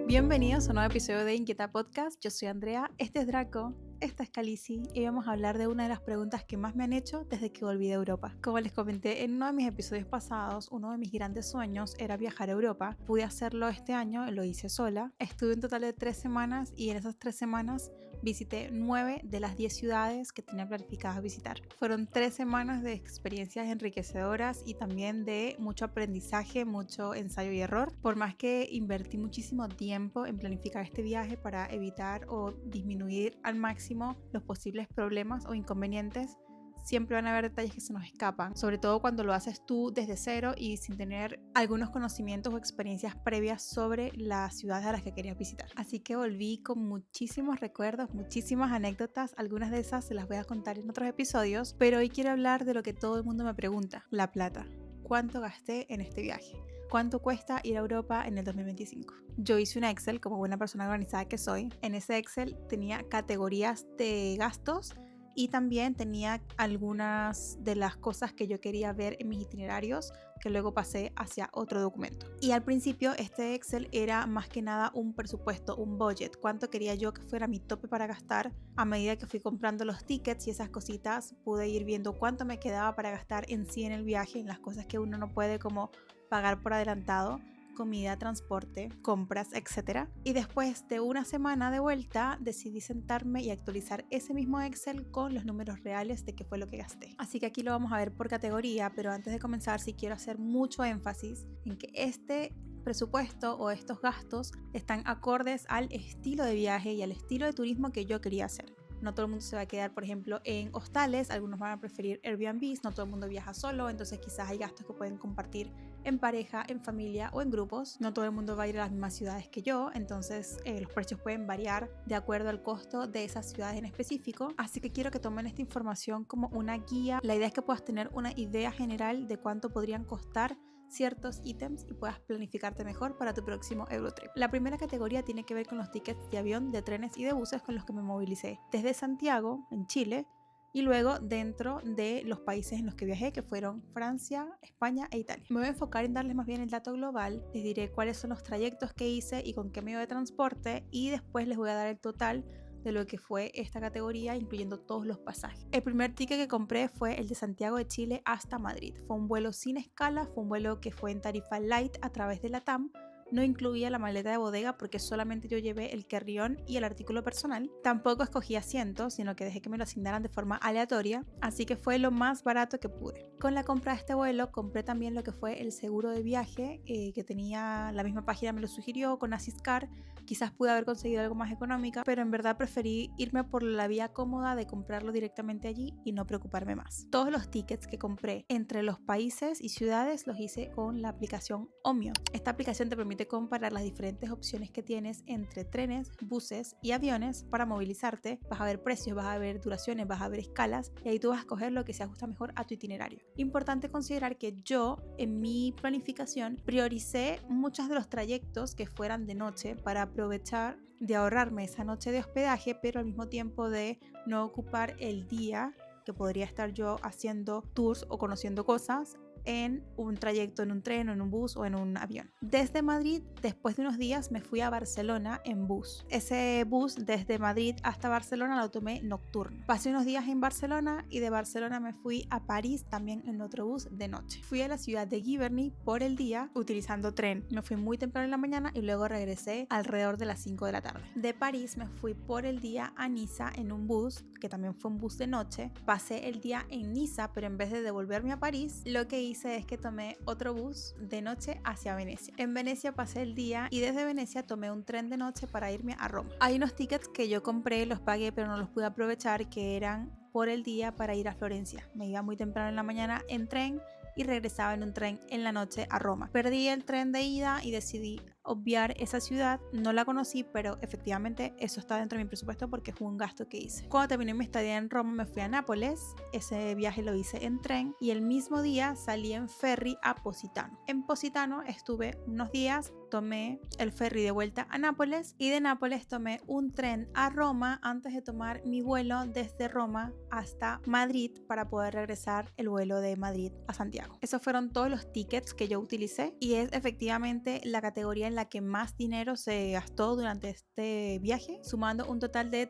Bienvenidos a un nuevo episodio de Inquieta Podcast. Yo soy Andrea, este es Draco, esta es Khaleesi y vamos a hablar de una de las preguntas que más me han hecho desde que volví de Europa. Como les comenté en uno de mis episodios pasados, uno de mis grandes sueños era viajar a Europa. Pude hacerlo este año, lo hice sola. Estuve un total de 3 semanas y en esas 3 semanas visité 9 de las 10 ciudades que tenía planificadas visitar. Fueron 3 semanas de experiencias enriquecedoras y también de mucho aprendizaje, mucho ensayo y error. Por más que invertí muchísimo tiempo en planificar este viaje para evitar o disminuir al máximo los posibles problemas o inconvenientes, siempre van a haber detalles que se nos escapan, sobre todo cuando lo haces tú desde cero y sin tener algunos conocimientos o experiencias previas sobre las ciudades a las que querías visitar. Así que volví con muchísimos recuerdos, muchísimas anécdotas, algunas de esas se las voy a contar en otros episodios, pero hoy quiero hablar de lo que todo el mundo me pregunta, la plata. ¿Cuánto gasté en este viaje? ¿Cuánto cuesta ir a Europa en el 2025? Yo hice un Excel, como buena persona organizada que soy. En ese Excel tenía categorías de gastos y también tenía algunas de las cosas que yo quería ver en mis itinerarios que luego pasé hacia otro documento. Y al principio este Excel era más que nada un presupuesto, un budget, cuánto quería yo que fuera mi tope para gastar. A medida que fui comprando los tickets y esas cositas, pude ir viendo cuánto me quedaba para gastar en sí en el viaje, en las cosas que uno no puede como pagar por adelantado, comida, transporte, compras, etc. Y después de una semana de vuelta decidí sentarme y actualizar ese mismo Excel con los números reales de qué fue lo que gasté. Así que aquí lo vamos a ver por categoría, pero antes de comenzar sí quiero hacer mucho énfasis en que este presupuesto o estos gastos están acordes al estilo de viaje y al estilo de turismo que yo quería hacer. No todo el mundo se va a quedar, por ejemplo, en hostales, algunos van a preferir Airbnbs, no todo el mundo viaja solo, entonces quizás hay gastos que pueden compartir en pareja, en familia o en grupos. No todo el mundo va a ir a las mismas ciudades que yo, entonces los precios pueden variar de acuerdo al costo de esas ciudades en específico. Así que quiero que tomen esta información como una guía. La idea es que puedas tener una idea general de cuánto podrían costar ciertos ítems y puedas planificarte mejor para tu próximo Eurotrip. La primera categoría tiene que ver con los tickets de avión, de trenes y de buses con los que me movilicé desde Santiago, en Chile, y luego dentro de los países en los que viajé, que fueron Francia, España e Italia. Me voy a enfocar en darles más bien el dato global, les diré cuáles son los trayectos que hice y con qué medio de transporte, y después les voy a dar el total de lo que fue esta categoría, incluyendo todos los pasajes. El primer ticket que compré fue el de Santiago de Chile hasta Madrid. Fue un vuelo sin escala, fue un vuelo que fue en tarifa light a través de la TAM. No incluía la maleta de bodega porque solamente yo llevé el carry-on y el artículo personal. Tampoco escogí asientos, sino que dejé que me lo asignaran de forma aleatoria, así que fue lo más barato que pude. Con la compra de este vuelo compré también lo que fue el seguro de viaje, que tenía la misma página, me lo sugirió, con Assiscar. Quizás pude haber conseguido algo más económica, pero en verdad preferí irme por la vía cómoda de comprarlo directamente allí y no preocuparme más. Todos los tickets que compré entre los países y ciudades los hice con la aplicación Omio. Esta aplicación te permite comparar las diferentes opciones que tienes entre trenes, buses y aviones para movilizarte. Vas a ver precios, vas a ver duraciones, vas a ver escalas y ahí tú vas a escoger lo que se ajusta mejor a tu itinerario. Importante considerar que yo en mi planificación prioricé muchos de los trayectos que fueran de noche para aprovechar de ahorrarme esa noche de hospedaje, pero al mismo tiempo de no ocupar el día que podría estar yo haciendo tours o conociendo cosas en un trayecto en un tren o en un bus o en un avión. Desde Madrid, después de unos días, me fui a Barcelona en bus. Ese bus desde Madrid hasta Barcelona lo tomé nocturno. Pasé unos días en Barcelona y de Barcelona me fui a París también en otro bus de noche. Fui a la ciudad de Giverny por el día utilizando tren. Me fui muy temprano en la mañana y luego regresé alrededor de las 5 de la tarde. De París me fui por el día a Niza en un bus, que también fue un bus de noche. Pasé el día en Niza, pero en vez de devolverme a París, lo que hice es que tomé otro bus de noche hacia Venecia. En Venecia pasé el día y desde Venecia tomé un tren de noche para irme a Roma. Hay unos tickets que yo compré, los pagué pero no los pude aprovechar, que eran por el día para ir a Florencia. Me iba muy temprano en la mañana en tren y regresaba en un tren en la noche a Roma. Perdí el tren de ida y decidí obviar esa ciudad. No la conocí, pero efectivamente eso está dentro de mi presupuesto porque fue un gasto que hice. Cuando terminé mi estadía en Roma me fui a Nápoles. Ese viaje lo hice en tren y el mismo día salí en ferry a Positano. En Positano estuve unos días, tomé el ferry de vuelta a Nápoles y de Nápoles tomé un tren a Roma antes de tomar mi vuelo desde Roma hasta Madrid para poder regresar el vuelo de Madrid a Santiago. Esos fueron todos los tickets que yo utilicé y es efectivamente la categoría en la que más dinero se gastó durante este viaje, sumando un total de...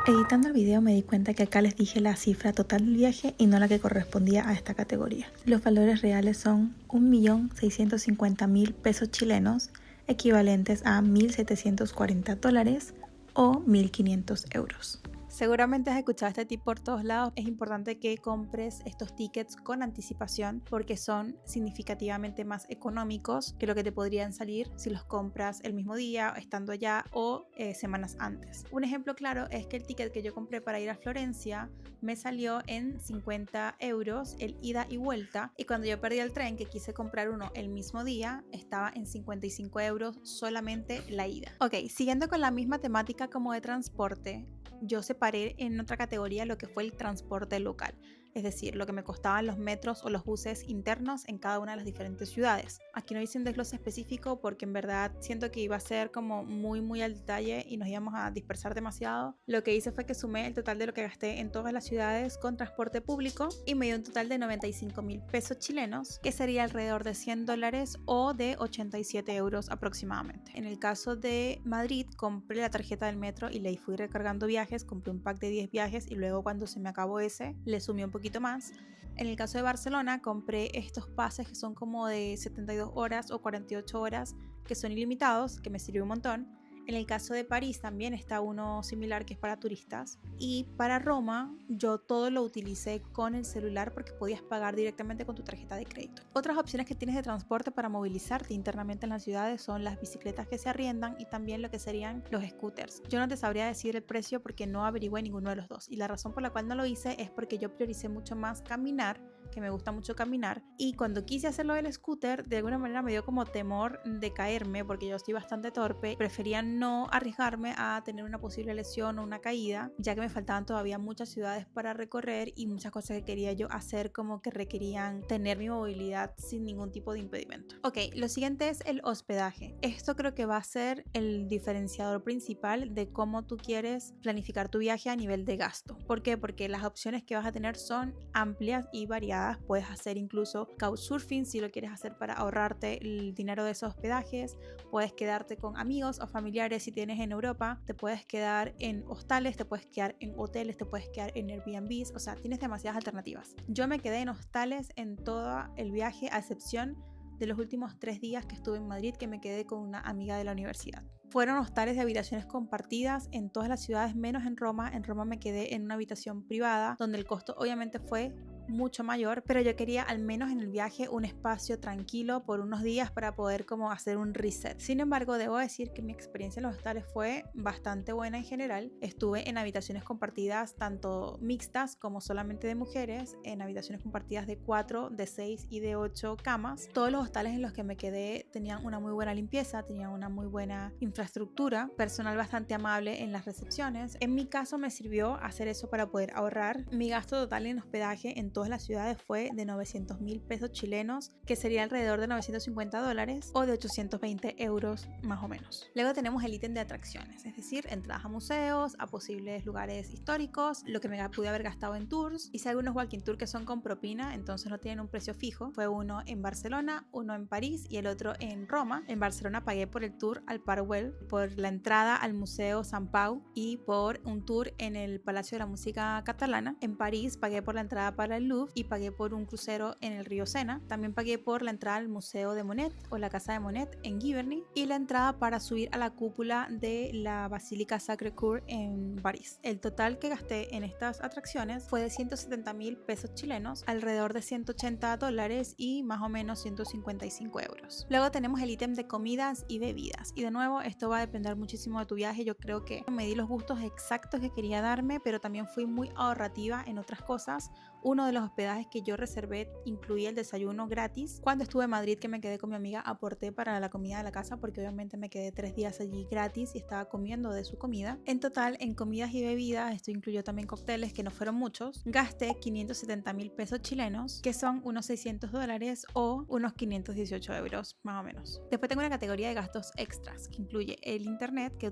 Editando el video me di cuenta que acá les dije la cifra total del viaje y no la que correspondía a esta categoría. Los valores reales son 1.650.000 pesos chilenos, equivalentes a $1.740 o 1.500 euros. Seguramente has escuchado este tip por todos lados. Es importante que compres estos tickets con anticipación porque son significativamente más económicos que lo que te podrían salir si los compras el mismo día, estando allá o semanas antes. Un ejemplo claro es que el ticket que yo compré para ir a Florencia me salió en 50 euros el ida y vuelta, y cuando yo perdí el tren, que quise comprar uno el mismo día, estaba en 55 euros solamente la ida. Ok, siguiendo con la misma temática como de transporte, yo separé en otra categoría lo que fue el transporte local, es decir, lo que me costaban los metros o los buses internos en cada una de las diferentes ciudades. Aquí no hice un desglose específico porque en verdad siento que iba a ser como muy al detalle y nos íbamos a dispersar demasiado. Lo que hice fue que sumé el total de lo que gasté en todas las ciudades con transporte público y me dio un total de 95.000 pesos chilenos, que sería alrededor de $100 o de 87 euros aproximadamente. En el caso de Madrid, compré la tarjeta del metro y le fui recargando viajes, compré un pack de 10 viajes y luego cuando se me acabó ese, le sumé un poquito más. En el caso de Barcelona, compré estos pases que son como de 72 horas o 48 horas, que son ilimitados, que me sirvió un montón. En el caso de París también está uno similar que es para turistas. Y para Roma yo todo lo utilicé con el celular porque podías pagar directamente con tu tarjeta de crédito. Otras opciones que tienes de transporte para movilizarte internamente en las ciudades son las bicicletas que se arriendan y también lo que serían los scooters. Yo no te sabría decir el precio porque no averigüé ninguno de los dos, y la razón por la cual no lo hice es porque yo prioricé mucho más caminar, que me gusta mucho caminar, y cuando quise hacerlo del scooter de alguna manera me dio como temor de caerme porque yo estoy bastante torpe. Prefería no arriesgarme a tener una posible lesión o una caída, ya que me faltaban todavía muchas ciudades para recorrer y muchas cosas que quería yo hacer como que requerían tener mi movilidad sin ningún tipo de impedimento. Ok, lo siguiente es el hospedaje. Esto creo que va a ser el diferenciador principal de cómo tú quieres planificar tu viaje a nivel de gasto. ¿Por qué? Porque las opciones que vas a tener son amplias y variadas. Puedes hacer incluso couchsurfing si lo quieres hacer para ahorrarte el dinero de esos hospedajes. Puedes quedarte con amigos o familiares si tienes en Europa. Te puedes quedar en hostales, te puedes quedar en hoteles, te puedes quedar en Airbnbs. O sea, tienes demasiadas alternativas. Yo me quedé en hostales en todo el viaje, a excepción de los últimos 3 días que estuve en Madrid, que me quedé con una amiga de la universidad. Fueron hostales de habitaciones compartidas en todas las ciudades menos en Roma. En Roma me quedé en una habitación privada donde el costo obviamente fue mucho mayor, pero yo quería al menos en el viaje un espacio tranquilo por unos días para poder como hacer un reset. Sin embargo, debo decir que mi experiencia en los hostales fue bastante buena en general. Estuve en habitaciones compartidas tanto mixtas como solamente de mujeres, en habitaciones compartidas de 4, de 6 y de 8 camas. Todos los hostales en los que me quedé tenían una muy buena limpieza, tenían una muy buena infraestructura, personal bastante amable en las recepciones. En mi caso me sirvió hacer eso para poder ahorrar. Mi gasto total en hospedaje en todas las ciudades fue de 900.000 pesos chilenos, que sería alrededor de $950 o de 820 euros más o menos. Luego tenemos el ítem de atracciones, es decir, entradas a museos, a posibles lugares históricos, lo que me pude haber gastado en tours. Hice algunos walking tours que son con propina, entonces no tienen un precio fijo. Fue uno en Barcelona, uno en París y el otro en Roma. En Barcelona pagué por el tour al Parc Güell, por la entrada al Museo Sant Pau y por un tour en el Palacio de la Música Catalana. En París pagué por la entrada para el Louvre y pagué por un crucero en el río Sena. También pagué por la entrada al Museo de Monet o la Casa de Monet en Giverny y la entrada para subir a la cúpula de la Basílica Sacré-Cœur en París. El total que gasté en estas atracciones fue de 170.000 pesos chilenos, alrededor de $180 y más o menos 155 euros. Luego tenemos el ítem de comidas y bebidas, y de nuevo esto va a depender muchísimo de tu viaje. Yo creo que me di los gustos exactos que quería darme, pero también fui muy ahorrativa en otras cosas. Uno de los hospedajes que yo reservé incluía el desayuno gratis. Cuando estuve en Madrid, que me quedé con mi amiga, aporté para la comida de la casa porque obviamente me quedé 3 días allí gratis y estaba comiendo de su comida. En total, en comidas y bebidas, esto incluyó también cócteles, que no fueron muchos, gasté 570.000 pesos chilenos, que son unos $600 o unos 518 euros más o menos. Después tengo una categoría de gastos extras que incluye el internet que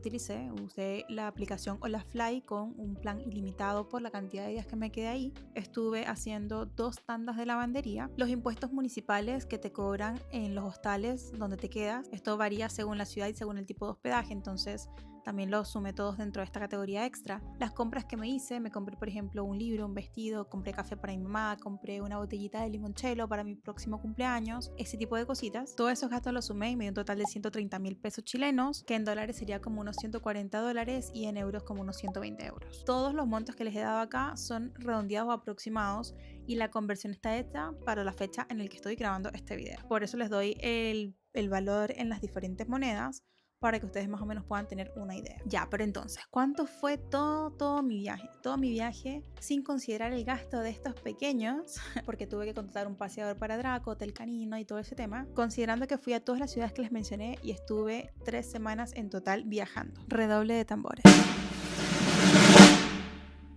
usé la aplicación Hola Fly con un plan ilimitado por la cantidad de días que me quedé ahí. Estuve estuve haciendo 2 tandas de lavandería. Los impuestos municipales que te cobran en los hostales donde te quedas, esto varía según la ciudad y según el tipo de hospedaje, entonces también los sumé todos dentro de esta categoría extra. Las compras que me hice, me compré por ejemplo un libro, un vestido, compré café para mi mamá, compré una botellita de limoncello para mi próximo cumpleaños, ese tipo de cositas. Todos esos gastos los sumé y me dio un total de 130.000 pesos chilenos, que en dólares sería como unos 140 dólares y en euros como unos 120 euros. Todos los montos que les he dado acá son redondeados o aproximados y la conversión está hecha para la fecha en la que estoy grabando este video. Por eso les doy el valor en las diferentes monedas, para que ustedes más o menos puedan tener una idea. Ya, pero entonces, ¿cuánto fue todo mi viaje? Todo mi viaje sin considerar el gasto de estos pequeños, porque tuve que contratar un paseador para Draco, hotel canino y todo ese tema, considerando que fui a todas las ciudades que les mencioné y estuve 3 semanas en total viajando. Redoble de tambores.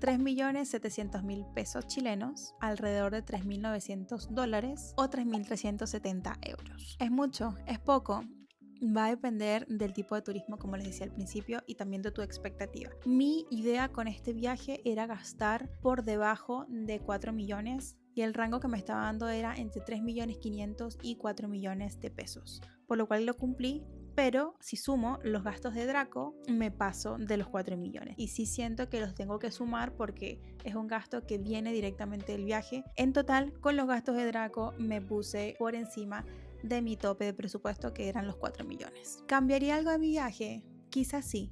3.700.000 pesos chilenos, alrededor de 3.900 dólares o 3.370 euros. ¿Es mucho? ¿Es poco? Va a depender del tipo de turismo, como les decía al principio, y también de tu expectativa. Mi idea con este viaje era gastar por debajo de 4 millones y el rango que me estaba dando era entre 3.500.000 y 4 millones de pesos, por lo cual lo cumplí. Pero si sumo los gastos de Draco, me paso de los 4 millones. Y sí siento que los tengo que sumar porque es un gasto que viene directamente del viaje. En total, con los gastos de Draco me puse por encima de mi tope de presupuesto, que eran los 4 millones. ¿Cambiaría algo de mi viaje? Quizás sí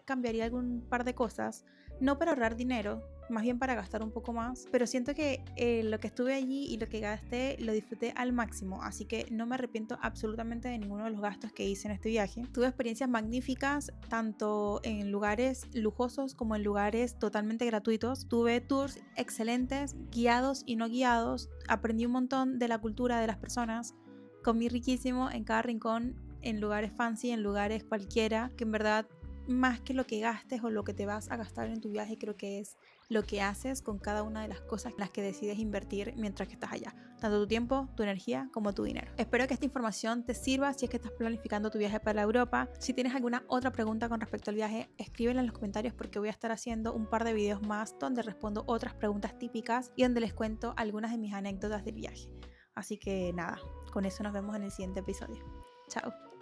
cambiaría algún par de cosas, no para ahorrar dinero, más bien para gastar un poco más, pero siento que lo que estuve allí y lo que gasté lo disfruté al máximo, así que no me arrepiento absolutamente de ninguno de los gastos que hice en este viaje. Tuve experiencias magníficas, tanto en lugares lujosos como en lugares totalmente gratuitos. Tuve tours excelentes, guiados y no guiados, aprendí un montón de la cultura de las personas, comí riquísimo en cada rincón, en lugares fancy, en lugares cualquiera, que en verdad más que lo que gastes o lo que te vas a gastar en tu viaje, creo que es lo que haces con cada una de las cosas en las que decides invertir mientras que estás allá, tanto tu tiempo, tu energía como tu dinero. Espero que esta información te sirva si es que estás planificando tu viaje para Europa. Si tienes alguna otra pregunta con respecto al viaje, escríbela en los comentarios porque voy a estar haciendo un par de videos más donde respondo otras preguntas típicas y donde les cuento algunas de mis anécdotas del viaje. Así que nada, con eso nos vemos en el siguiente episodio. Chao.